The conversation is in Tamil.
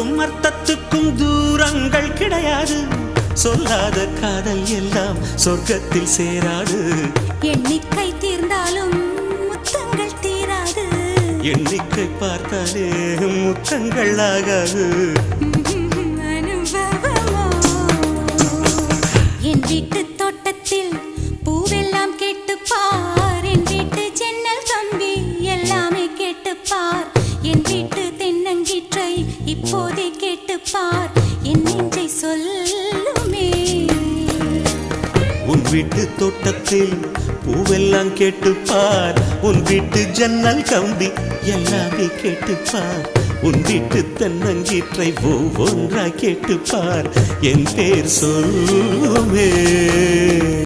சொல்லுக்கும் அர்த்தத்துக்கும் தூரங்கள் கிடையாது. சொல்லாத காதல் எல்லாம் சொர்க்கத்தில் சேராது. எண்ணிக்கை தீர்ந்தாலும் முத்தங்கள் தீராது. எண்ணிக்கை பார்த்தாலே முத்தங்கள் ஆகாது. அனுபவமோ என் வீட்டு தோட்டத்தில் பூவெல்லாம் கேட்டுப்பார். என் வீட்டு ஜன்னல் கம்பி எல்லாமே கேட்டுப்பார். என் வீட்டு தென்னங்கீற்றை இப்போதே கேட்டுப்பார். என் நெஞ்சை சொல்லுமே. உன் வீட்டு தோட்டத்தில் பூவெல்லாம் கேட்டுப்பார். உன் வீட்டு ஜன்னல் கம்பி எல்லாமே கேட்டுப்பார். உன் வீட்டு தென்னங்கீற்றை ஒவ்வொன்றா கேட்டுப்பார். என் பேர் சொல்லுமே.